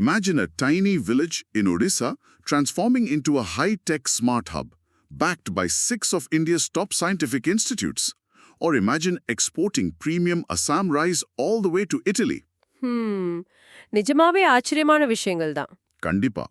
Imagine a tiny village in Odisha transforming into a high-tech smart hub, backed by 6 of India's top scientific institutes. Or imagine exporting premium Assam rice all the way to Italy. நிஜமாவே ஆச்சரியமான விஷயங்கள் தான். கண்டிப்பா.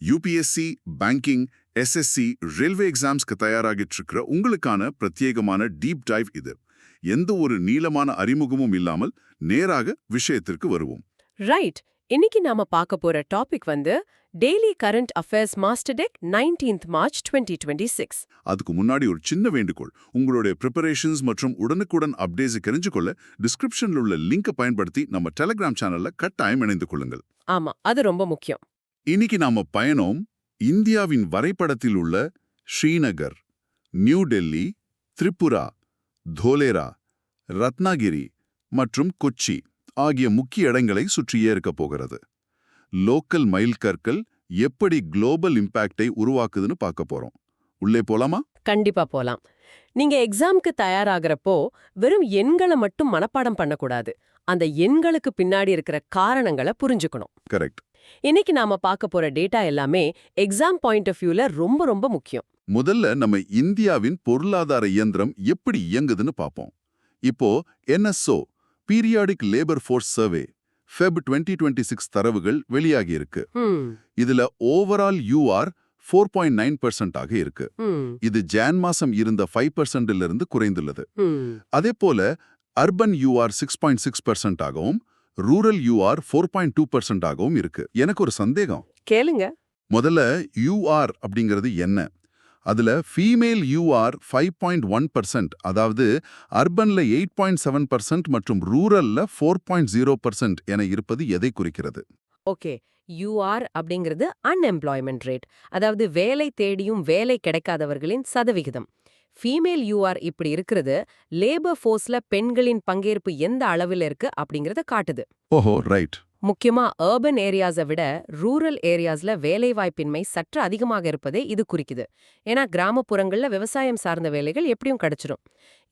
UPSC, banking, SSC, railway எக்ஸாம்ஸ்க்கு தயாராகிட்டு இருக்கிற உங்களுக்கான பிரத்யேகமான deep dive இது. எந்த ஒரு நீளமான அறிமுகமும் இல்லாமல் நேராக விஷயத்திற்கு வருவோம். ரைட். இன்னைக்கு நாம பார்க்க போற டாபிக் வந்து daily current affairs master tech 19th March 2026. அதுக்கு முன்னாடி ஒரு சின்ன வேண்டுகோள். உங்களுடைய ப்ரிப்பரேஷன்ஸ் மற்றும் உடனுக்குடன் அப்டேட்ஸ் தெரிஞ்சுக்கொள்ள டிஸ்கிரிப்ஷன்ல உள்ள லிங்கை பயன்படுத்தி நம்ம டெலிகிராம் சேனல்ல கட்டாயம் இணைந்து கொள்ளுங்கள். ஆமா, அது ரொம்ப முக்கியம். இன்னைக்கு நாம பயணம் இந்தியாவின் வரைபடத்தில் உள்ள ஸ்ரீநகர், நியூ டெல்லி, திரிபுரா, தோலேரா, ரத்னாகிரி மற்றும் கொச்சி ஆகிய முக்கிய இடங்களை சுற்றியே இருக்க போகிறது. லோக்கல் மைல்கற்கள் எப்படி குளோபல் இம்பாக்டை உருவாக்குதுன்னு பார்க்க போறோம். உள்ளே போலாமா? கண்டிப்பா போலாம். நீங்க எக்ஸாம்க்கு தயாராகிறப்போ வெறும் எண்களை மட்டும் மனப்பாடம் பண்ணக்கூடாது. அந்த எண்களுக்கு பின்னாடி இருக்கிற காரணங்களை புரிஞ்சுக்கணும். கரெக்ட். இன்னைக்கு நாம பார்க்க போற டேட்டா எல்லாமே எக்ஸாம் பாயிண்ட் ஆஃப் வியூல ரொம்ப ரொம்ப முக்கியம். முதல்ல நம்ம இந்தியாவின் பொருளாதார இயந்திரம் எப்படி இயங்குதுன்னு பார்ப்போம். இப்போ NSO periodic labour force survey Feb 2026 தரவுகள் வெளியாகி இருக்கு. இதுல ஓவரால் UR 4.9% ஆக இருக்கு. இது ஜான் மாசம் இருந்த 5% இருந்து குறைந்துள்ளது. அதே போல அர்பன் UR 6.6% ஆகவும் ரூரல் UR 4.2% ஆகவும் இருக்கு. எனக்கு ஒரு சந்தேகம். கேளுங்க. முதல்ல UR அப்படிங்கிறது என்ன? அதுல ஃபீமேல் UR 5.1%, அதாவது அர்பன்ல 8.7% மற்றும் ரூரல்ல 4.0% என இருப்பது எதை குறிக்கிறது? ஓகே, UR அப்படிங்கிறது அன்எம்ப்ளாய்மெண்ட் ரேட், அதாவது வேலை தேடியும் வேலை கிடைக்காதவர்களின் சதவிகிதம். ஃபீமேல் UR இப்படி இருக்கிறது லேபர் ஃபோர்ஸ்ல பெண்களின் பங்கேற்பு எந்த அளவில் இருக்கு அப்படிங்கறத காட்டுது. ஓஹோ, ரைட். முக்கியமா அர்பன் ஏரியாஸை விட ரூரல் ஏரியாஸ்ல வேலைவாய்ப்பின்மை சற்று அதிகமாக இருப்பதே இது குறிக்குது. ஏன்னா கிராமப்புறங்கள்ல விவசாயம் சார்ந்த வேலைகள் எப்படியும் கிடைச்சிடும்.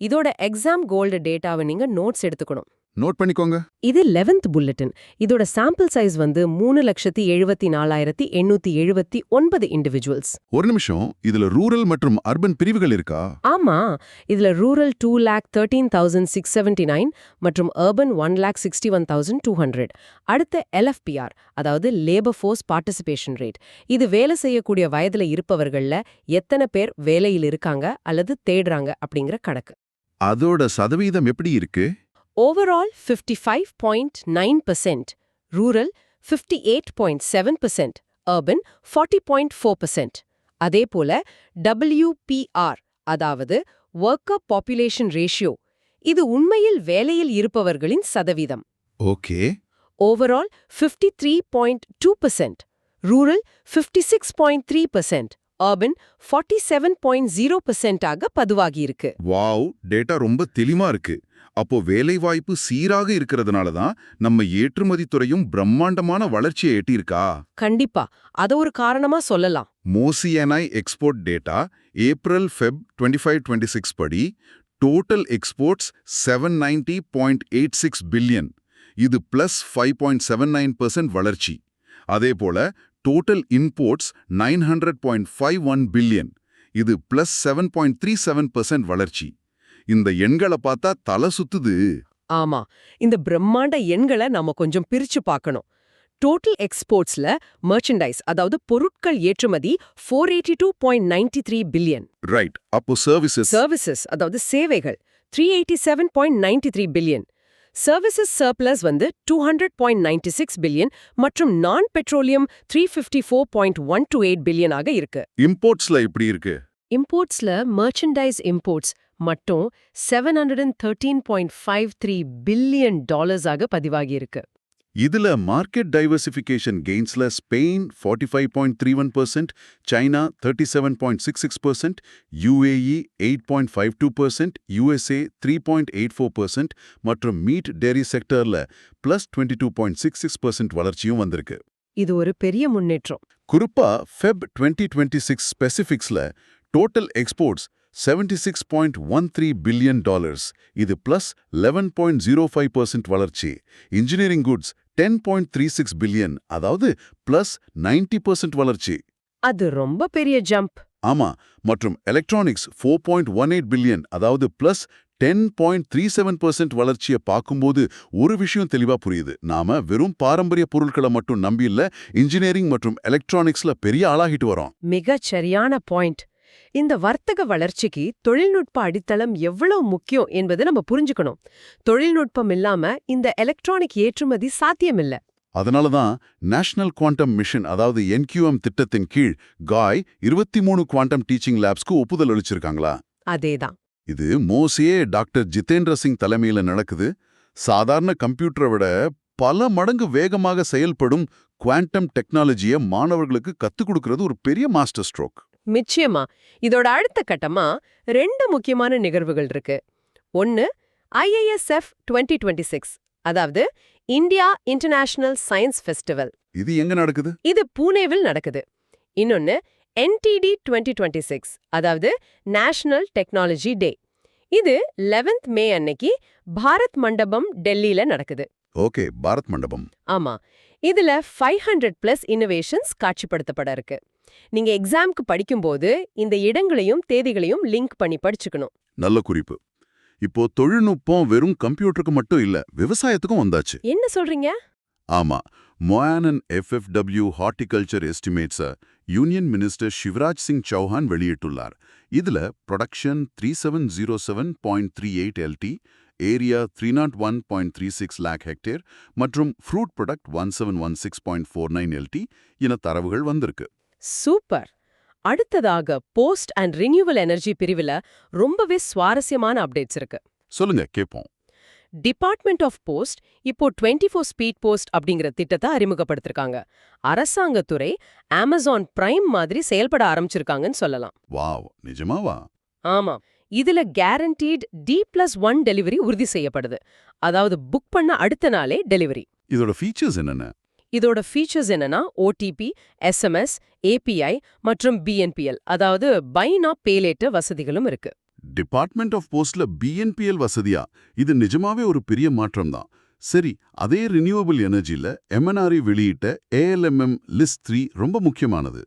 இதோட எக்ஸாம் கோல்டு டேட்டாவை நீங்க நோட்ஸ் எடுத்துக்கணும். நோட் பண்ணிக்கோங்க. இது 11th புல்லட்டின். இதோட சாம்பிள் சைஸ் வந்து 3,74,879 இண்டிவிஜுவல்ஸ். ஒரு நிமிஷம், இதுல ரூரல் மற்றும் அர்பன் பிரிவுகள் இருக்கா? ஆமா, இதுல ரூரல் 2,13,679 மற்றும் அர்பன் 1,61,200. அடுத்த LFPR, அதாவது லேபர் ஃபோர்ஸ் பார்ட்டிசிபேஷன் ரேட். இது வேலை செய்யக்கூடிய வயதுல இருப்பவர்கள்ல எத்தனை பேர் வேலையில் இருக்காங்க அல்லது தேடுறாங்க அப்படிங்கிற கணக்கு. அதோட சதவீதம் எப்படி இருக்கு? Overall 55.9%, rural 58.7%, urban 40.4%. அதே போல WPR, அதாவது worker population ratio, இது உண்மையில் வேலையில் இருப்பவர்களின் சதவீதம். ஓகே. Overall 53.2%, rural 56.3%, urban 47.0% ஆக பதிவாகி இருக்கு. வாவ், டேட்டா ரொம்ப தெளிவா இருக்கு. அப்போ வேலைவாய்ப்பு சீராக இருக்கிறதுனால தான் நம்ம ஏற்றுமதி துறையும் பிரம்மாண்டமான வளர்ச்சியை எட்டியிருக்கா? கண்டிப்பா, அத ஒரு காரணமா சொல்லலாம். மோசியனை எக்ஸ்போர்ட் டேட்டா ஏப்ரல் ஃபெப் 25-26 படி டோட்டல் எக்ஸ்போர்ட்ஸ் 790.86 பில்லியன். இது +5.79% வளர்ச்சி. அதே போல டோட்டல் இம்போர்ட்ஸ் 900.51 பில்லியன். இது +7.37% வளர்ச்சி. இந்த எண்களை பார்த்தா தலை சுத்துது. ஆமா, இந்த பிரம்மாண்ட எண்களை நாம கொஞ்சம் பிரிச்சு பார்க்கணும். டோட்டல் எக்ஸ்போர்ட்ஸ்ல மெர்ச்சன்டைஸ், அதாவது பொருட்கள் ஏற்றுமதி 482.93 பில்லியன். ரைட். அப்போ சர்வீசஸ், அதாவது சேவைகள் 387.93 பில்லியன். சர்வீசஸ் சர்ப்ளஸ் வந்து 200.96 பில்லியன் மற்றும் நான் பெட்ரோலியம் 354.128 பில்லியன் ஆக இருக்கு. இம்போர்ட்ஸ்ல எப்படி இருக்கு? இம்போர்ட்ஸ்ல மெர்ச்சன்டைஸ் இம்போர்ட்ஸ் மட்டும் $713.53 பில்லியன் ஆக பதிவாகி இருக்கு. இதுல மார்க்கெட் டைவர்சிஃபிகேஷன் கெயின்ஸ்ல ஸ்பெயின் 45.31%, சைனா 37.66%, UAE 8.52%, USA 3.84% மற்றும் மீட் டெய்ரி செக்டர்ல +22.66% வளர்ச்சியும் வந்திருக்கு. இது ஒரு பெரிய முன்னேற்றம். குறிப்பா Feb 2026 ஸ்பெசிபிக்ஸ்ல டோட்டல் எக்ஸ்போர்ட்ஸ் $76.13 பில்லியன். இது +11.05% வளர்ச்சி. இன்ஜினியரிங் குட்ஸ் 10.36 பில்லியன், அதாவது +90% வளர்ச்சி. அது ரொம்ப பெரிய ஜம்ப். ஆமா. மற்றும் எலக்ட்ரானிக்ஸ் 4.18 பில்லியன், அதாவது +10.37% வளர்ச்சியை பார்க்கும்போது ஒரு விஷயம் தெளிவா புரியுது. நாம வெறும் பாரம்பரிய பொருட்களை மட்டும் நம்பி இல்ல, இன்ஜினியரிங் மற்றும் எலக்ட்ரானிக்ஸ்ல பெரிய ஆளாகிட்டு வரோம். மிகச் சரியான பாயிண்ட். இந்த வர்த்தக வளர்ச்சிக்கு தொழில்நுட்ப அடித்தளம் எவ்வளவு முக்கியம் என்பதை நம்ம புரிஞ்சுக்கணும். தொழில்நுட்பம் இல்லாம இந்த எலக்ட்ரானிக் ஏற்றுமதி சாத்தியமில்ல. அதனால தான் நேஷனல் குவாண்டம் மிஷன், அதாவது NQM திட்டத்தின் கீழ் காய் 23 குவாண்டம் டீச்சிங் லேப்ஸ்க்கு ஒப்புதல் அளிச்சிருக்காங்களா? அதேதான். இது மோசியே டாக்டர் ஜிதேந்திர சிங் தலைமையில நடக்குது. சாதாரண கம்ப்யூட்டரை விட பல மடங்கு வேகமாக செயல்படும் குவாண்டம் டெக்னாலஜியை மாணவர்களுக்கு கத்துக் கொடுக்கிறது ஒரு பெரிய மாஸ்டர் ஸ்ட்ரோக். நிச்சயமா. இதோட அடுத்த கட்டமா 2 முக்கியமான நிகழ்வுகள் இருக்கு. ஒன்னு IISF 2026, அதாவது இந்தியா இன்டர்நேஷனல் சயின்ஸ் ஃபெஸ்டிவல். இது எங்க நடக்குது? இது பூனேவில் நடக்குது. இன்னொன்னு NTD 2026, அதாவது நேஷனல் டெக்னாலஜி டே. இது 11th மே அன்னைக்கு பாரத் மண்டபம், டெல்லியில நடக்குது. ஓகே, பாரத் மண்டபம். ஆமா. இதுல 500+ இன்னோவேஷன்ஸ் காட்சிப்படுத்தப்பட இருக்கு. நீங்க எக்ஸாம்க்கு படிக்கும்போது இந்த இடங்களையும் தேதிகளையும் லிங்க் பண்ணி படிச்சுக்கணும். நல்ல குறிப்பு. இப்போ தொழில்நுட்பம் வெறும் கம்ப்யூட்டருக்கு மட்டும் இல்ல, விவசாயத்துக்கும் வந்தாச்சு. என்ன சொல்றீங்க? ஆமா. மொயானன் FFW horticulture estimates union minister Shivraj Singh Chouhan வெளியிட்டுள்ளார். இதுல production 3707.38 LT, area 301.36 lakh hectare மற்றும் ஃப்ரூட் ப்ராடக்ட் 1716.49 LT என தரவுகள் வந்திருக்கு. சூப்பர். அடுத்ததாக போஸ்ட் அண்ட் ரினியூவல் எனர்ஜி பிரிவுல ரொம்பவே சுவாரஸ்யமான அப்டேட்ஸ் இருக்கு. சொல்லுங்க, கேட்போம். டிபார்ட்மெண்ட் ஆஃப் போஸ்ட் இப்போ 24 ஸ்பீட் போஸ்ட் அப்படிங்கிற திட்டத்தை அறிமுகப்படுத்திருக்காங்க. அரசாங்கத்துறை அமேசான் பிரைம் மாதிரி செயல்பட ஆரம்பிச்சிருக்காங்கன்னு சொல்லலாம். வாவ், நிஜமாவா? ஆமா. இதுல கேரண்டீட் D+1 டெலிவரி உறுதி செய்யப்படுது. அதாவது புக் பண்ண அடுத்த நாளே டெலிவரி. இதோட ஃபீச்சர்ஸ் என்னென்ன? இதோட ஃபீச்சர்ஸ் என்னன்னா OTP, SMS, API மற்றும் BNPL, அதாவது பை நாட் பே லேட்டர் வசதிகளும் இருக்கு. டிபார்ட்மெண்ட் ஆஃப் போஸ்ட்ல BNPL வசதியா? இது நிஜமாவே ஒரு பெரிய மாற்றம் தான். சரி, அதே ரினியூவபிள் எனர்ஜில MNRE வெளியிட்ட ALMM லிஸ்ட் 3 ரொம்ப முக்கியமானது.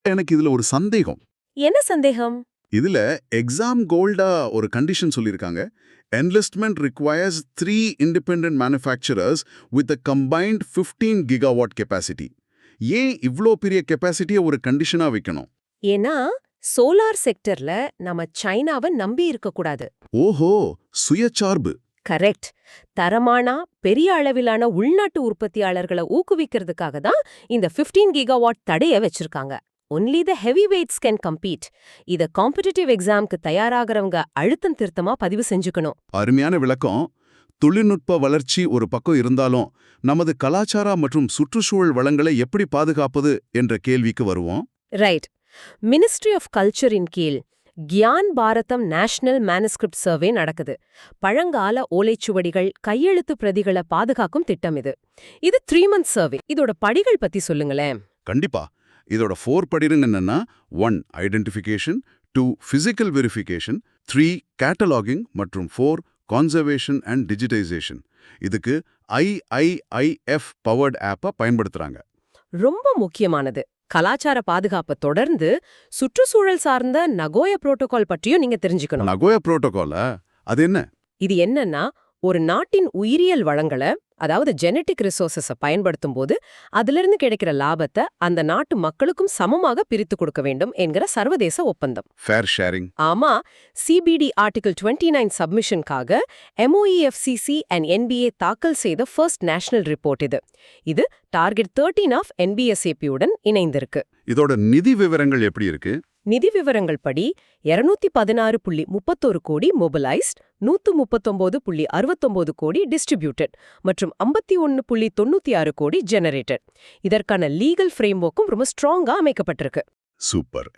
எனக்கு இதுல ஒரு சந்தேகம். என்ன சந்தேகம்? இதுல எக்ஸாம் கோல்டா ஒரு கண்டிஷன் சொல்லியிருக்காங்க. Enlistment requires 3 independent manufacturers with a combined 15 gigawatt capacity. ஏன் இவ்ளோ பெரிய கெப்பாசிட்டியை ஒரு கண்டிஷனா வைக்கணும்? ஏன்னா சோலார் செக்டர்ல நம்ம சைனாவை நம்பி இருக்கக்கூடாது. ஓஹோ, சுயசார்பு. கரெக்ட். தரமான பெரிய அளவிலான உள்நாட்டு உற்பத்தியாளர்களை ஊக்குவிக்கிறதுக்காக தான் இந்த 15 கிகாவாட் தடைய வச்சிருக்காங்க. Only the heavyweights can compete. இத காம்படிட்டிவ் எக்ஸாம்க்கு தயாராகிறவங்க அழுத்தம் திருத்தமா பதிவு செஞ்சுக்கணும். அருமையான விளக்கம். தொழில்நுட்ப வளர்ச்சி ஒரு பக்கம் இருந்தாலும் நமது கலாச்சார மற்றும் சுற்றுச்சூழல் வளங்களை எப்படி பாதுகாப்பது என்ற கேள்விக்கு வருவோம். ரைட். மினிஸ்ட்ரி ஆஃப் கல்ச்சரின் கீழ் கியான் பாரதம் நேஷனல் மேனுஸ்கிரிப்ட் சர்வே நடக்குது. பழங்கால ஓலைச்சுவடிகள், கையெழுத்து பிரதிகளை பாதுகாக்கும் திட்டம் இது. இது 3 month சர்வே. இதோட படிகள் பத்தி சொல்லுங்களேன். கண்டிப்பா. இதோட 4 படிகள் என்னன்னா 1 ஐடென்டிஃபிகேஷன், 2 பிசிக்கல் வெரிஃபிகேஷன், 3 கேட்டலாகிங் மற்றும் 4 கான்சர்வேஷன் அண்ட் டிஜிட்டைசேஷன். இதுக்கு IIIF பவர்ட் ஆப்பை பயன்படுத்துறாங்க. ரொம்ப முக்கியமானது. கலாச்சார பாதுகாப்பை தொடர்ந்து சுற்றுச்சூழல் சார்ந்த நகோயா புரோட்டோகால் பற்றியும் நீங்க தெரிஞ்சுக்கணும். நகோயா புரோட்டோகாலா? அது என்ன? இது என்னன்னா, ஒரு நாட்டின் உயிரியல் வளங்களை, அதாவது ஜெனடிக் ரிசோர்சஸை பயன்படுத்தும் போது அதிலிருந்து கிடைக்கிற லாபத்தை அந்த நாட்டு மக்களுக்கும் சமமாக பிரித்து கொடுக்க வேண்டும் என்கிற சர்வதேச ஒப்பந்தம். Fair sharing. ஆமா. CBD ஆர்டிகிள் 29 சப்மிஷனுக்காக MOEFCC and NBA தாக்கல் செய்த ஃபர்ஸ்ட் நேஷனல் ரிப்போர்ட் இது. இது டார்கெட் 13 ஆஃப் NBSAP உடன் இணைந்திருக்கு. இதோட நிதி விவரங்கள் எப்படி இருக்கு? நிதி விவரங்கள் படி 216.31 கோடி மொபிலைஸ்ட், 139.69 கோடி டிஸ்ட்ரிபியூட்டட் மற்றும் 51.96 கோடி ஜெனரேட்டட். இதற்கான லீகல் ஃப்ரேம்வொர்க்கும் ரொம்ப ஸ்ட்ராங்கா அமைக்கப்பட்டிருக்கு. சூப்பர்.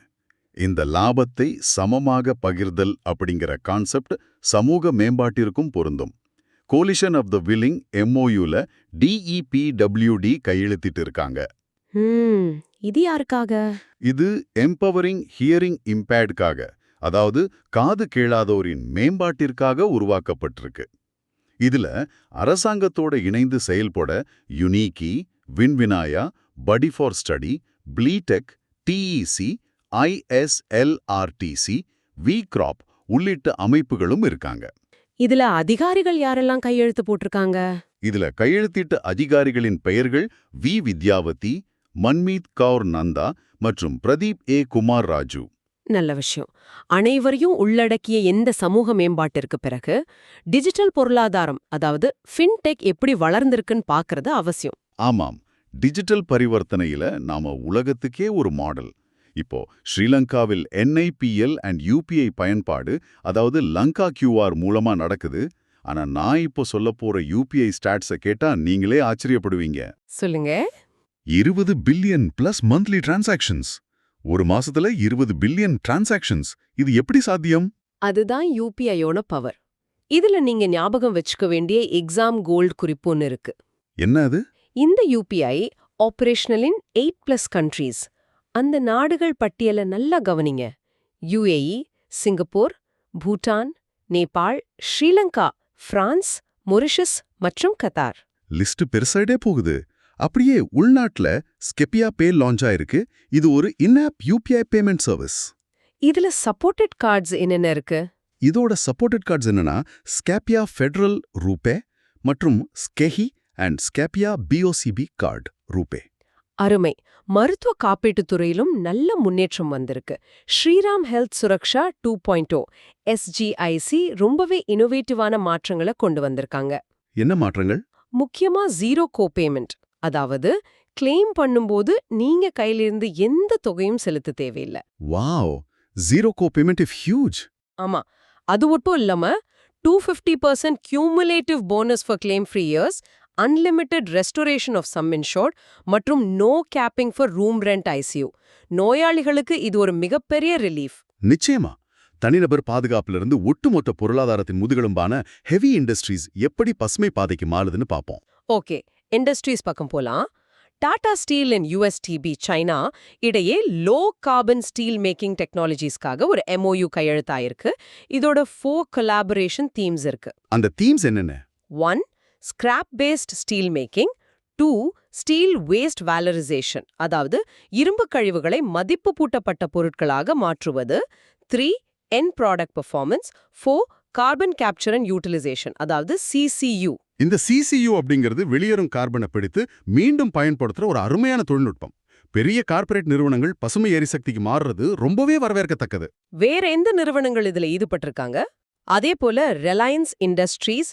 இந்த லாபத்தை சமமாக பகிர்தல் அப்படிங்கிற கான்செப்ட் சமூக மேம்பாட்டிற்கும் பொருந்தும். கோலிஷன் ஆஃப் த வில்லிங் MOUல DEPWD கையெழுத்திட்டு இருக்காங்க. இது யாருக்காக? இது எம்பவரிங் ஹியரிங் இம்பேர்டுக்காக, அதாவது காது கேளாதோரின் மேம்பாட்டிற்காக உருவாக்கப்பட்டிருக்கு. இதுல அரசாங்கத்தோட இணைந்து செயல்பட யுனிகி, வின்வினாயா, படி ஃபார் ஸ்டடி, பிளீடெக், டிஇசி, ஐஎஸ்எல்ஆர்டிசி, விக்ராப் உள்ளிட்ட அமைப்புகளும் இருக்காங்க. இதுல அதிகாரிகள் யாரெல்லாம் கையெழுத்து போட்டிருக்காங்க? இதுல கையெழுத்திட்ட அதிகாரிகளின் பெயர்கள் வி. வித்யாவதி, மன்மீத் கௌர் நந்தா மற்றும் பிரதீப் ஏ. குமார் ராஜு. நல்ல விஷயம். அனைவரையும் உள்ளடக்கிய எந்த சமூக மேம்பாட்டிற்கு பிறகு டிஜிட்டல் பொருளாதாரம், அதாவது ஃபின்டெக் எப்படி வளர்ந்திருக்குன்னு பார்க்கறது அவசியம். ஆமாம், டிஜிட்டல் பரிவர்த்தனையில நாம உலகத்துக்கே ஒரு மாடல். இப்போ ஸ்ரீலங்காவில் NIPL அண்ட் UPI பயன்பாடு, அதாவது லங்கா QR மூலமா நடக்குது. ஆனா நான் இப்போ சொல்ல போற UPI ஸ்டாட்ஸை கேட்டா நீங்களே ஆச்சரியப்படுவீங்க. சொல்லுங்க. 20 பில்லியன் பிளஸ் மந்த்லி டிரான்சாக்ஷன்ஸ். ஒரு மாசத்துல 20 பில்லியன் டிரான்சாக்ஷன்ஸ். இது எப்படி சாத்தியம்? அதுதான் யூபிஐயோட பவர். இதுல நீங்க ஞாபகம் வச்சுக்க வேண்டிய எக்ஸாம் கோல்ட் குறிப்புன்னு இருக்கு. என்ன அது? இந்த யூபிஐ ஆபரேஷனல் இன் 8+ கண்ட்ரீஸ். அந்த நாடுகள் பட்டியலை நல்லா கவனிங்க. UAE, Singapore, Bhutan, Nepal, Sri Lanka, France, Mauritius மற்றும் கத்தார். லிஸ்ட் பெருசாயிட்டே போகுது. அப்படியே உள்நாட்டுல ஸ்கெப்பியா பே லான்ச் ஆயிருக்கு. இது ஒரு இன்-ஆப் UPI பேமெண்ட் சர்வீஸ். இதுல சப்போர்ட்டட் கார்ட்ஸ் என்னென்ன இருக்கு? இதோட சப்போர்ட்டட் கார்ட்ஸ் என்னன்னா ஸ்கேப்பியா ஃபெடரல் ரூபே மற்றும் ஸ்கெஹி அண்ட் ஸ்கேப்பியா BOCB கார்டு ரூபே. அருமை. மருத்துவ காப்பீட்டுத் துறையிலும் நல்ல முன்னேற்றம் வந்திருக்கு. ஸ்ரீராம் ஹெல்த் சுரக்ஷா 2.0 SGIC ரொம்பவே இன்னோவேட்டிவான மாற்றங்களை கொண்டு வந்திருக்காங்க. என்ன மாற்றங்கள்? முக்கியமா ஜீரோ கோபேமெண்ட், அதாவது கிளைம் பண்ணும்போது நீங்க கையிலிருந்து எந்த தொகையும் செலுத்த தேவையில்ல. Wow, zero copayment is huge. ஆமா, அது மட்டும் இல்லாம 250% cumulative bonus for claim-free years, unlimited restoration of sum insured மற்றும் no capping for room rent ICU. நோயாளிகளுக்கு இது ஒரு மிகப்பெரிய ரிலீஃப். நிச்சயமா. தனிநபர் பாதுகாப்பிலிருந்து ஒட்டுமொத்த பொருளாதாரத்தின் முதுகெலும்பான ஹெவி இண்டஸ்ட்ரீஸ் எப்படி பசுமை பாதைக்கு மாறுதுன்னு பார்ப்போம். ஓகே, இண்டஸ்ட்ரீஸ் பக்கம் போலாம். Tata steel and USTB China இடையே லோ கார்பன் ஸ்டீல் மேக்கிங் டெக்னாலஜிஸ்க்காக ஒரு MOU கையெழுத்தாயிருக்கு. இதோட 4 கொலாபரேஷன் தீம்ஸ் இருக்கு. அந்த தீம்ஸ் என்னென்ன? 1. Scrap based steel making. 2. Steel waste valorisation, அதாவது இரும்பு கழிவுகளை மதிப்பு பூட்டப்பட்ட பொருட்களாக மாற்றுவது. 3. End product performance. 4. Carbon capture and utilisation, அதாவது CCU. இந்த CCU அப்படிங்கிறது வெளியேறும் கார்பனை பிடித்து மீண்டும் பயன்படுத்துற ஒரு அருமையான தொழில்நுட்பம். பெரிய கார்ப்பரேட் நிறுவனங்கள் பசுமை எரிசக்திக்கு மாறுறது ரொம்பவே வரவேற்கத்தக்கது. வேற எந்த நிறுவனங்கள் இதுல ஈடுபட்டிருக்காங்க? அதே போல Reliance industries,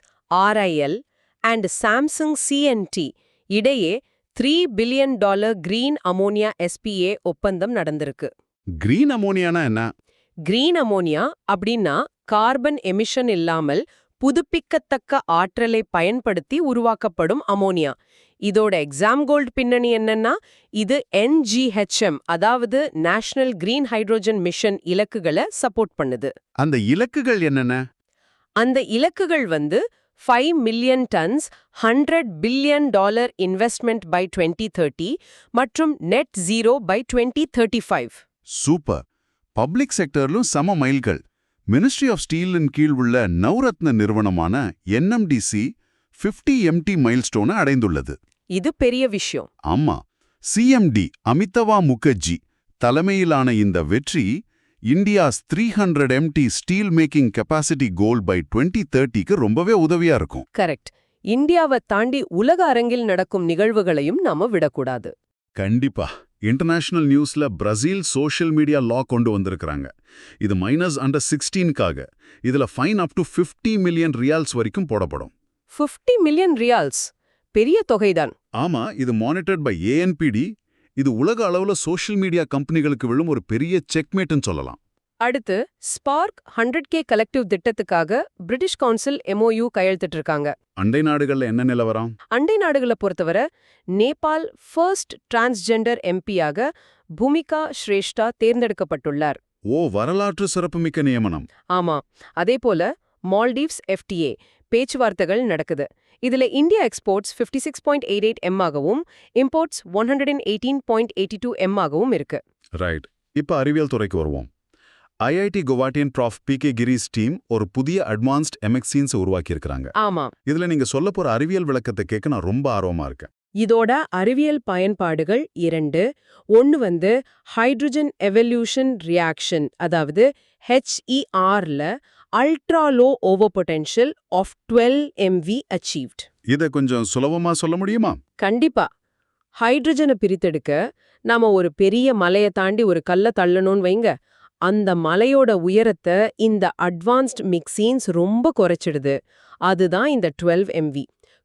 RIL and Samsung CNT இடையே $3 பில்லியன் கிரீன் அமோனியா SPA ஒப்பந்தம் நடந்திருக்கு. கிரீன் அமோனியானா என்ன? கிரீன் அமோனியா அப்படின்னா கார்பன் எமிஷன் இல்லாமல் புதுப்பிக்கத்தக்க ஆற்றலை பயன்படுத்தி உருவாக்கப்படும் அமோனியா. இதோட எக்ஸாம் கோல்ட் பின்னணி என்னன்னா, இது NGHM, அதாவது நேஷனல் கிரீன் ஹைட்ரோஜன் மிஷன் இலக்குகளை சப்போர்ட் பண்ணுது. அந்த இலக்குகள் என்னென்ன? அந்த இலக்குகள் 5 million tons, $100 billion investment by 2030 மற்றும் net zero by 2035. Super. Public செக்டர்லும் சம மைல்கள். மினிஸ்ட்ரி ஆஃப் ஸ்டீலின் கீழ் உள்ள நவரத்ன நிறுவனமான NMDC 50 MT மைல்ஸ்டோனை அடைந்துள்ளது. இது பெரிய விஷயம். ஆமா, CMD அமிதவா முகர்ஜி தலைமையிலான இந்த வெற்றி India's 300 MT steel making capacity goal by 2030க்கு ரொம்பவே உதவியா இருக்கும். கரெக்ட். இந்தியாவை தாண்டி உலக அரங்கில் நடக்கும் நிகழ்வுகளையும் நாம விடக்கூடாது. கண்டிப்பா. இன்டர்நேஷனல் நியூஸ்ல பிரேசில் சோஷியல் மீடியா லா கொண்டு வந்திருக்கிறாங்க. இது -16க்காக. இதுல ஃபைன் அப் டு 50 மில்லியன் ரியால்ஸ் வரைக்கும் போடப்படும். 50 மில்லியன் ரியால்ஸ் பெரிய தொகைதான். ஆமா, இது மானிட்டர்ட் பை ANPD. இது உலக அளவுல சோஷியல் மீடியா கம்பெனிகளுக்கு விழும் ஒரு பெரிய செக்மேட்னு சொல்லலாம். அடுத்து ஸ்பார்க் 100K கலெக்டிவ் திட்டத்துக்காக பிரிட்டிஷ் கவுன்சில் MOU கையெழுத்திட்டு இருக்காங்க. அண்டை நாடுகள்ல என்ன நிலவரம்? அண்டை நாடுகளை பொறுத்தவரை நேபாள் ஃபர்ஸ்ட் டிரான்ஸ்ஜெண்டர் MPயாக பூமிகா ஸ்ரேஷ்டா தேர்ந்தெடுக்கப்பட்டுள்ளார். ஓ, வரலாற்று சிறப்புமிக்க நியமனம். ஆமா, அதே போல மால்டீவ்ஸ் FTA பேச்சுவார்த்தைகள் நடக்குது. இதுல இந்தியா எக்ஸ்போர்ட்ஸ் 56.88 M ஆகவும் இம்போர்ட்ஸ் 118.82 M ஆகவும் இருக்கு. ரைட். இப்ப அறிவியல் துறைக்கு வருவோம். IIT குவாஹாட்டியின் ப்ராஃப் B K. கிரீஸ் டீம் ஒரு புதிய அட்வான்ஸ்ட் எம்எக்ஸீன்ஸ் உருவாக்கியிருக்கிறாங்க. ஆமா. இதுல நீங்க சொல்லப் போற அறிவியல் விளக்கத்தை கேட்க நான் ரொம்ப ஆர்வமா இருக்கேன். இதோட அறிவியல் பயன்பாடுகள் 2. ஒன்னு ஹைட்ரஜன் எவல்யூஷன் ரியாக்ஷன், அதாவது HERல ultra low over potential of 12 MV achieved. இத கொஞ்சம் சுலபமா சொல்ல முடியுமா? கண்டிப்பா. ஹைட்ரஜனை பிரித்தெடுக்க நாம ஒரு பெரிய மலையை தாண்டி ஒரு கல்ல தள்ளணும்னு வைங்க, அந்த மலையோட உயரத்தை இந்த அட்வான்ஸ்ட் மிக்சீன்ஸ் ரொம்ப குறைச்சிடுது. அதுதான் இந்த 12 MV.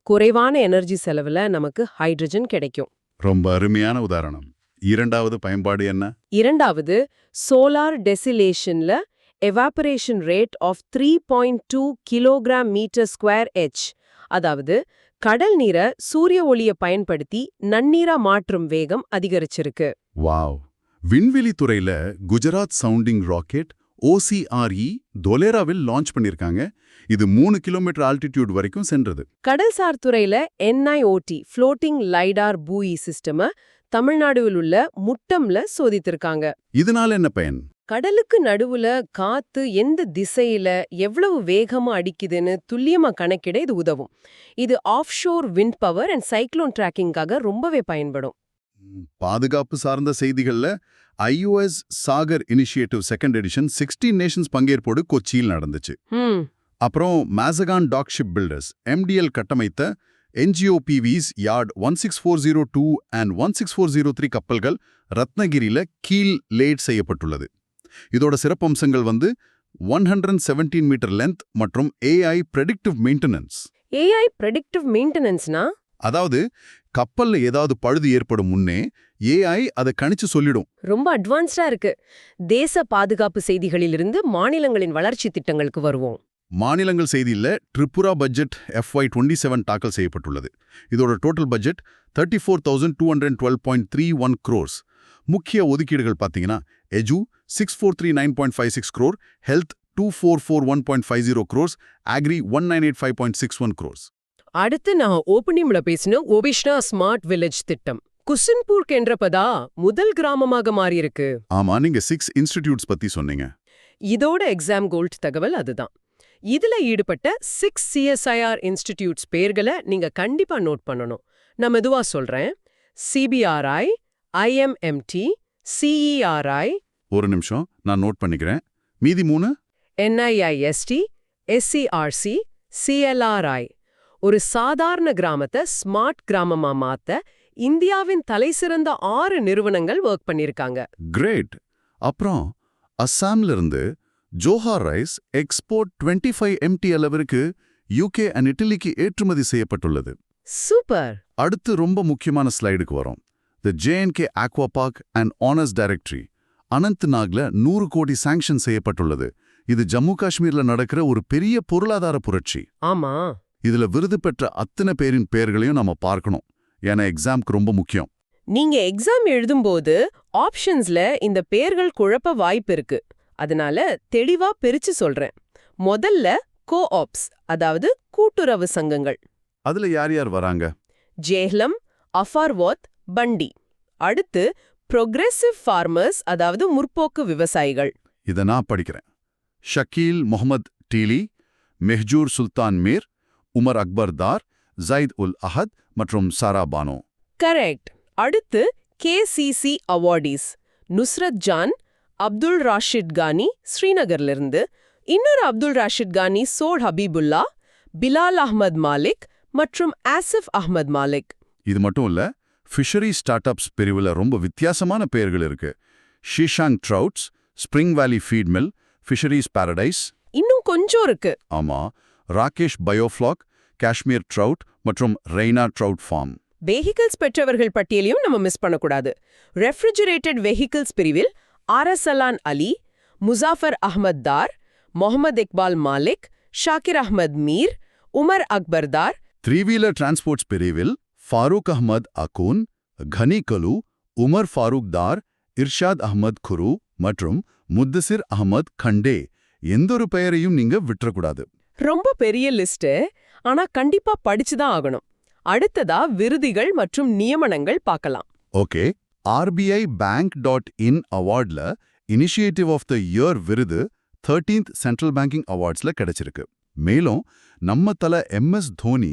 குறைவான எனர்ஜி செலவுல நமக்கு ஹைட்ரஜன் கிடைக்கும். ரொம்ப அருமையான உதாரணம். இரண்டாவது பயன்பாடு என்ன? இரண்டாவது, சோலார் டெசிலேஷன்ல evaporation rate of 3.2 kilogram metre square H, அதாவது கடல் நீரை சூரிய ஒளியை பயன்படுத்தி நன்னீரா மாற்றும் வேகம் அதிகரிச்சிருக்கு. வாவ்! விண்வெளி துறையில குஜராத் சவுண்டிங் ராக்கெட் OCRE தொலேராவில் லான்ச் பண்ணிருக்காங்க. இது 3 கிலோமீட்டர் ஆல்டிடியூட் வரைக்கும் சென்றது. கடல்சார் துறையில NIOT ஃப்ளோட்டிங் லைடார் பூயி சிஸ்டம தமிழ்நாடுவில் உள்ள முட்டம்ல சோதித்திருக்காங்க. இதனால என்ன பயன்? கடலுக்கு நடுவுல காத்து எந்த திசையில எவ்வளவு வேகமா அடிக்குதுன்னு துல்லியமா கணக்கிட இது உதவும். இது offshore wind power and cyclone டிராக்கிங்காக ரொம்பவே பயன்படும். பாதுகாப்பு சார்ந்த செய்திகள்ல IOS Sagar initiative second edition 16 nations பங்கேற்போடு கொச்சியில் நடந்துச்சு. அப்புறம் Mazagon dock ship builders MDL கட்டமைத்த NGOPVs யார்ட் 16402 and 16403 கப்பல்கள் ரத்னகிரியில கீழ் லேட் செய்யப்பட்டுள்ளது. இதோட சிறப்பம்சங்கள் 117 மீட்டர் லென்த் மற்றும் AI predictive maintenance. AI predictive மெயின்டெனன்ஸ்னா, அதாவது கப்பல்ல ஏதாவது பழுது ஏற்படும் முன்னே AI அதை கணிச்சு சொல்லிடும். ரொம்ப அட்வான்ஸ்டா இருக்கு. தேச பாதுகாப்பு செய்திகளிலிருந்து மாநிலங்களின் வளர்ச்சி திட்டங்களுக்கு வருவோம். மாநிலங்கள் செய்தியில திரிபுரா பட்ஜெட் FY27 தாக்கல் செய்யப்பட்டுள்ளது. இதோட டோட்டல் பட்ஜெட் 34,212.31 crores. முக்கிய ஒதுக்கீடுகள் பார்த்தீங்கன்னா edu 6439.56 crore, health 2441.50 crores, agri 1985.61 crores. அடுத்து நான் ஓபனிங்ல பேசின ஒபிஷ்னா ஸ்மார்ட் வில்லேஜ் திட்டம் குசின்பூர் என்றப்பதா முதல் கிராமமாக மாறியிருக்கு. ஆமா, நீங்க 6 இன்ஸ்டிடியூட்ஸ் பத்தி சொன்னீங்க. இதோட எக்ஸாம் கோல்ட் தகவல் அதுதான். இதுல ஈடுபட்ட 6 CSIR இன்ஸ்டிடியூட்ஸ் பேர்களை நீங்க கண்டிப்பா நோட் பண்ணணும். நான் மெதுவா சொல்றேன். CBRI, IMMT, CERI. ஒரு நிமிஷம், நான் நோட் பண்ணிக்கிறேன். மீதி 3? NIIST, SCRC, CLRI. ஒரு சாதாரண கிராமத்தை ஸ்மார்ட் கிராமமா மாத்த இந்தியாவின் தலைசிறந்த 6 நிறுவனங்கள் ஒர்க் பண்ணிருக்காங்க. கிரேட். அப்புறம் அஸ்ஸாம்ல இருந்து ஜோஹார் ரைஸ் எக்ஸ்போர்ட் 25 MT அளவிற்கு UK and இட்டலிக்கு ஏற்றுமதி செய்யப்பட்டுள்ளது. சூப்பர். அடுத்து ரொம்ப முக்கியமான ஸ்லைடுக்கு வரோம். தி JNK Aqua Park and Honors Directory அனந்த்நாக்ல 100 கோடி சாங்ஷன் செய்யப்பட்டுள்ளது. இது ஜம்மு காஷ்மீர்ல நடக்கிற ஒரு பெரிய பொருளாதார புரட்சி. ஆமா. இதுல விருது பெற்ற அத்தனை பேரின் பெயர்களையும் நம்ம பார்க்கணும். ஏன்னா எக்ஸாம்க்கு ரொம்ப முக்கியம். நீங்க எக்ஸாம் எழுதும்போது ஆப்ஷன்ஸ்ல இந்த பேர்கள் குழப்ப வாய்ப்பு இருக்கு. அதனால தெளிவா பிரிச்சு சொல்றேன். முதல்ல கோஆப்ஸ், அதாவது கூட்டுறவு சங்கங்கள். அதுல யார் யார் வராங்க? ஜேஹ்லம், அஃபார்வாத், பண்டி. அடுத்து ப்ரொக்ரெசிவ் ஃபார்மர்ஸ், அதாவது முற்போக்கு விவசாயிகள். இத நான் படிக்கிறேன். ஷக்கீல் முகமது டீலி, மெஹ்ஜூர் சுல்தான் மீர், உமர் அக்பர் தார், ஜைத் உல் அஹத் மற்றும் சாரா பானோ. கரெக்ட். அடுத்து KCC அவார்டீஸ். நுஸ்ரத் ஜான், அப்துல் ராஷித் கானி ஸ்ரீநகர்லிருந்து, இன்னொரு அப்துல் ராஷித் கானி சோட் ஹபீபுல்லா, பிலால் அஹ்மத் மாலிக் மற்றும் ஆசிஃப் அஹ்மத் மாலிக். இது மட்டும் இல்ல, ஃபிஷரி ஸ்டார்ட் அப்ஸ் பிரிவுல ரொம்ப வித்தியாசமான பெயர்கள் இருக்கு. ஷீஷாங் ட்ரவுட்ஸ், ஸ்பிரிங் வேலி ஃபீட் மில், ஃபிஷரிஸ் பாரடைஸ். இன்னும் கொஞ்சம் இருக்கு. ஆமா, ராகேஷ் பயோஃப்ளாக், காஷ்மீர் ட்ரவுட் மற்றும் ரெய்னா ட்ரவுட் ஃபார்ம். வெஹிக்கிள்ஸ் பெற்றவர்கள் பட்டியலையும் நம்ம மிஸ் பண்ணக்கூடாது. ரெஃப்ரிஜரேட்டட் வெஹிக்கிள்ஸ் பிரிவில் ஆரசலான் அலி, முசாஃபர் அஹ்மத் தார், முகமது இக்பால் மாலிக், ஷாக்கிர் அஹ்மத் மீர், உமர் அக்பர் தார். 3-வீலர் டிரான்ஸ்போர்ட்ஸ் பிரிவில் ஃபாரூக் அஹ்மத் அகூன், கனி கலு, உமர் ஃபாரூக் தார், இர்ஷாத் அஹ்மத் குரு மற்றும் முத்தசிர் அஹ்மத் கண்டே. எந்தொரு பெயரையும் நீங்க விட்டுறக்கூடாது. ரொம்ப பெரிய லிஸ்ட், ஆனா கண்டிப்பா படிச்சுதான் ஆகணும். அடுத்ததா விருதுகள் மற்றும் நியமனங்கள் பார்க்கலாம். ஓகே, RBI Bank.in அவார்ட்ல இனிஷியேட்டிவ் ஆஃப் த இயர் விருது 13th சென்ட்ரல் பேங்கிங் அவார்ட்ஸ்ல கிடைச்சிருக்கு. மேலும் நம்ம தல MS தோனி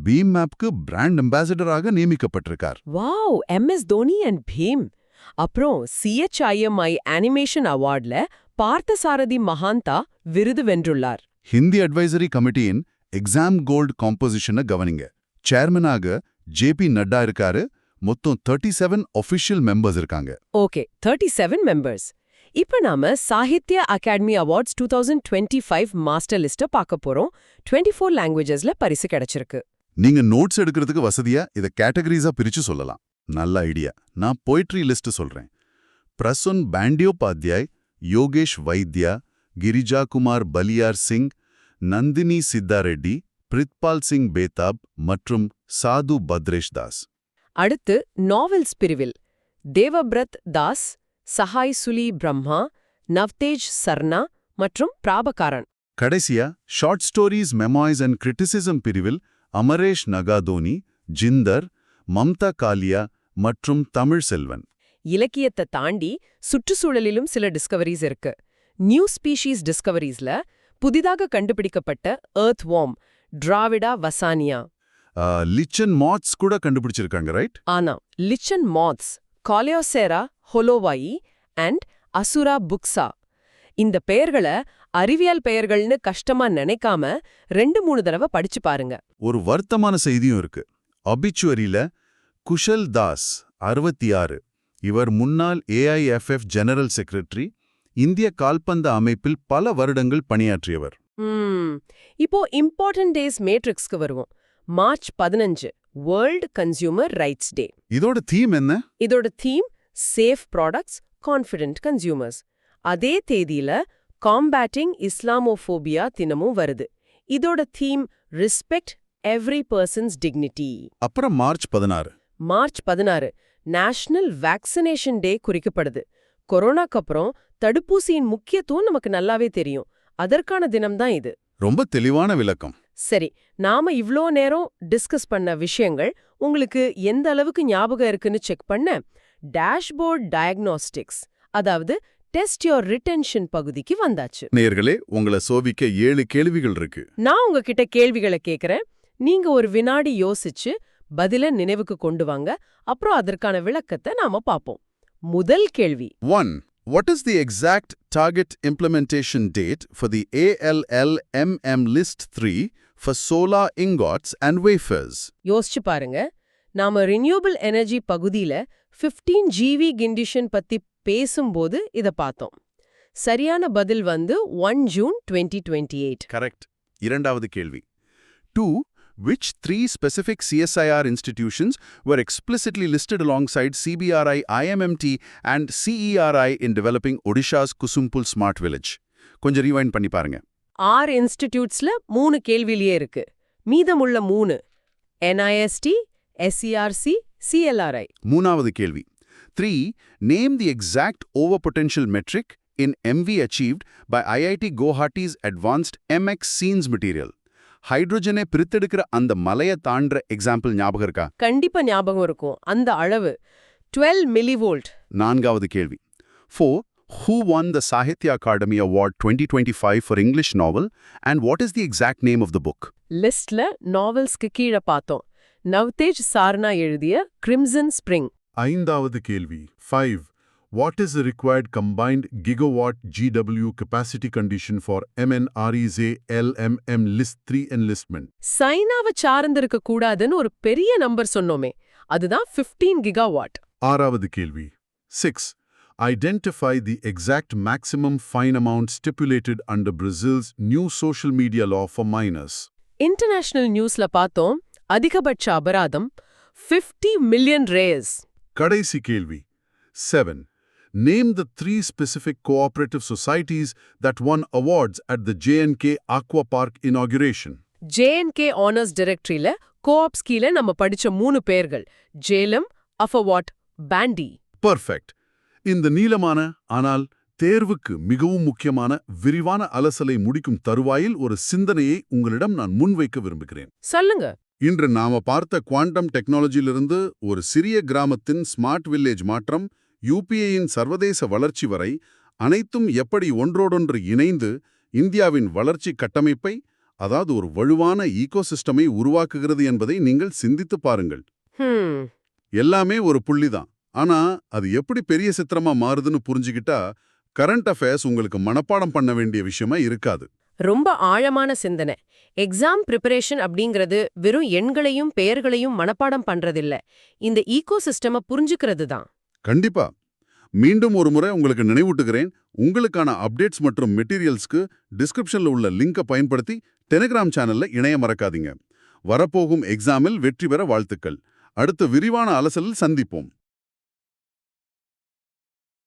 பீம் மேப்க்கு பிராண்ட் அம்பாசிடராக நியமிக்கப்பட்டிருக்கார். Wow, MS Dhoni and Bhim. அப்புறம் CHIMI அனிமேஷன் அவார்ட்ல பார்த்தசாரதி மகாந்தா விருது வென்றுள்ளார். ஹிந்தி அட்வைசரி கமிட்டியின் எக்ஸாம் கோல்டு காம்போசிஷனை கவனிங்க. சேர்மனாக JP நட்டா இருக்காரு. மொத்தம் 37 ஒஃபிஷியல் மெம்பர்ஸ் இருக்காங்க. Okay, 37 members. இப்ப நாம சாகித்ய அகாடமி அவார்ட்ஸ் 2025 மாஸ்டர் லிஸ்ட பார்க்க போறோம். 24 லாங்குவேஜஸ்ல பரிசு கிடைச்சிருக்கு. நீங்க நோட்ஸ் எடுக்கிறதுக்கு வசதியா இதை கேட்டகரிஸா பிரிச்சு சொல்லலாம். நல்ல ஐடியா. நான் போய்ட்ரி லிஸ்ட் சொல்றேன். பிரசுன் பாண்டியோபாத்யாய், யோகேஷ் வைத்யா, கிரிஜா குமார் பலியார் சிங், நந்தினி சித்தாரெட்டி, பிரித்பால் சிங் பேதாப் மற்றும் சாது பத்ரேஷ் தாஸ். அடுத்து நாவல்ஸ் பிரிவில் தேவப்ரத் தாஸ், சஹாய் சுலி பிரம்மா, நவ்தேஜ் சர்னா மற்றும் பிராபகாரன். கடைசியா ஷார்ட் ஸ்டோரிஸ் மெமாய்ஸ் அண்ட் கிரிட்டிசிசம் பிரிவில் அமரேஷ் நகாதோனி, ஜிந்தர், மம்தா காலியா மற்றும் தமிழ் செல்வன். இலக்கியத்தை தாண்டி சுற்றுச்சூழலிலும் சில டிஸ்கவரிஸ் இருக்கு. நியூ ஸ்பீஷீஸ் டிஸ்கவரிஸ்ல புதிதாக கண்டுபிடிக்கப்பட்ட எர்த் வார்ம் டிராவிடா வசானியா. லிச்சன் மாத்ஸ் கூட கண்டுபிடிச்சிருக்காங்க, ரைட்? ஆனா லிச்சன் மாத்ஸ், காலியோசேரா ஹொலோவாயி அண்ட் அசுரா புக்ஸா இந்த பெயர்களை அறிவியல் பெயர்கள்னு கஷ்டமா நினைக்காம 2-3 தடவை படிச்சு பாருங்க. ஒரு வருத்தமான செய்தியும் இருக்கு. அபிச்சுவரியில குஷல் தாஸ் 66, இவர் முன்னாள் AIFF ஜெனரல் செக்ரட்டரி, இந்திய கால்பந்து அமைப்பில் பல வருடங்கள் பணியாற்றியவர். இப்போ இம்பார்ட்டன்ட் டேஸ் மேட்ரிக்ஸ்க்கு வருவோம். March 15 world consumer rights day. இதோட தீம் என்ன? இதோட theme safe products, confident consumers. அதே தேதியில காம்பேட்டிங் இஸ்லாமோஃபோபியா தினமும் வருது. இதோட theme respect every persons dignity. அப்புறம் மார்ச் 16 நேஷனல் வேக்சினேஷன் டே குறிக்கப்படுது. கொரோனாக்கு அப்புறம் தடுப்பூசியின் முக்கியத்துவம் நமக்கு நல்லாவே தெரியும். அதற்கான தினம்தான் இது. ரொம்ப தெளிவான விளக்கம். சரி, நாம இவ்ளோ நேரம் டிஸ்கஸ் பண்ண விஷயங்கள் உங்களுக்கு எந்த அளவுக்கு ஞாபகம் இருக்குன்னு செக் பண்ண டேஷ்போர்ட் டயக்னோஸ்டிக்ஸ், அதாவது டெஸ்ட் யோர் ரிட்டென்ஷன் பகுதிக்கு வந்தாச்சு. நேயர்களே, உங்களை சோதிக்க 7 கேள்விகள் இருக்கு. நான் உங்ககிட்ட கேள்விகளை கேக்குறேன். நீங்க ஒரு வினாடி யோசிச்சு பதில நினைவுக்கு கொண்டு வாங்க. அப்புறம் அதற்கான விளக்கத்தை நாம பாப்போம். முதல் கேள்வி. 1. What is the exact target implementation date for the ALLMM List 3 for solar ingots and wafers? யோசிச்சு பாருங்க. நாம ரினியூபிள் எனர்ஜி பகுதியில 15 GV கிண்டிஷன் பத்தி பேசும்போது இத பார்த்தோம். சரியான பதில் வந்து 1 ஜூன் 2028. கரெக்ட். இரண்டாவது கேள்வி. 2. Which 3 specific CSIR institutions were explicitly listed alongside CBRI, IMMT and CERI in developing Odisha's Kusumpul Smart Village? கொஞ்சம் ரீவைண்ட் பண்ணி பாருங்க. 6 இன்ஸ்டிடியூட்ஸ்ல 3 கேள்வியிலேயே இருக்கு. மீதமுள்ள 3 NIST, SERC, CLRI. மூணாவது கேள்வி. 3. Name the exact overpotential metric in MV achieved by IIT Guwahati's advanced MX scenes material. ஹைட்ரோஜனை பிரித்தெடுக்கிற அந்த மலையை தாண்டுற example ஞாபகம் இருக்கா? கண்டிப்பா ஞாபகம் இருக்கும். அந்த அளவு 12 மில்லிவோல்ட். நான்காவது கேள்வி. 4. Who won the Sahitya Akademi Award 2025 for English novel and what is the exact name of the book? லிஸ்ட்ல நாவல்ஸ்க்கு கீழ பார்த்தோம். நவ்தேஜ் சார்னா எழுதிய கிரிம்சன் ஸ்பிரிங். ஐந்தாவது கேள்வி. 5. What is the required combined gigawatt GW capacity condition for MNRESA LMM List 3 enlistment? சைனாவை சார்ந்திருக்க கூடாதுன்னு ஒரு பெரிய நம்பர் சொன்னோமே, அதுதான் 15 கிகாவாட். ஆறாவது கேள்வி. 6. Identify the exact maximum fine amount stipulated under Brazil's new social media law for minors. International நியூஸ்ல பார்த்தோம், அதிகபட்ச அபராதம் 50 மில்லியன் ரேஸ். கடைசி கேள்வி. 7. Name the 3 specific cooperative societies that won awards at the JNK Aqua Park inauguration. JNK honours டைரக்டரியில coops கீழ நம்ம படிச்ச 3 பேர்கள் ஜேலம், அஃபவாட், பாண்டி. பர்ஃபெக்ட். இந்த நீளமான ஆனால் தேர்வுக்கு மிகவும் முக்கியமான விரிவான அலசலை முடிக்கும் தருவாயில் ஒரு சிந்தனையை உங்களிடம் நான் முன்வைக்க விரும்புகிறேன். சொல்லுங்க. இன்று நாம பார்த்த குவாண்டம் டெக்னாலஜியிலிருந்து ஒரு சிறிய கிராமத்தின் ஸ்மார்ட் வில்லேஜ் மாற்றம், UPIயின் சர்வதேச வளர்ச்சி வரை அனைத்தும் எப்படி ஒன்றோடொன்று இணைந்து இந்தியாவின் வளர்ச்சி கட்டமைப்பை, அதாவது ஒரு வலுவான ஈகோசிஸ்டமை உருவாக்குகிறது என்பதை நீங்கள் சிந்தித்துப் பாருங்கள். ஹம் எல்லாமே ஒரு புள்ளிதான். ஆனா அது எப்படி பெரிய சித்திரமா மாறுதுன்னு புரிஞ்சுக்கிட்டா கரண்ட் அஃபேர்ஸ் உங்களுக்கு மனப்பாடம் பண்ண வேண்டிய விஷயமா இருக்காது. ரொம்ப ஆழமான சிந்தனை. எக்ஸாம் ப்ரிப்பரேஷன் அப்படிங்கிறது வெறும் எண்களையும் பெயர்களையும் மனப்பாடம் பண்றதில்ல, இந்த ஈகோசிஸ்டம புரிஞ்சுக்கிறது தான். கண்டிப்பா. மீண்டும் ஒரு முறை உங்களுக்கு நினைவூட்டுகிறேன், உங்களுக்கான அப்டேட்ஸ் மற்றும் மெட்டீரியல்ஸ்க்கு டிஸ்கிரிப்ஷன்ல உள்ள லிங்கை பயன்படுத்தி டெலிகிராம் சேனல்ல இணைய மறக்காதீங்க. வரப்போகும் எக்ஸாமில் வெற்றி பெற வாழ்த்துக்கள். அடுத்த விரிவான அலசலில் சந்திப்போம்.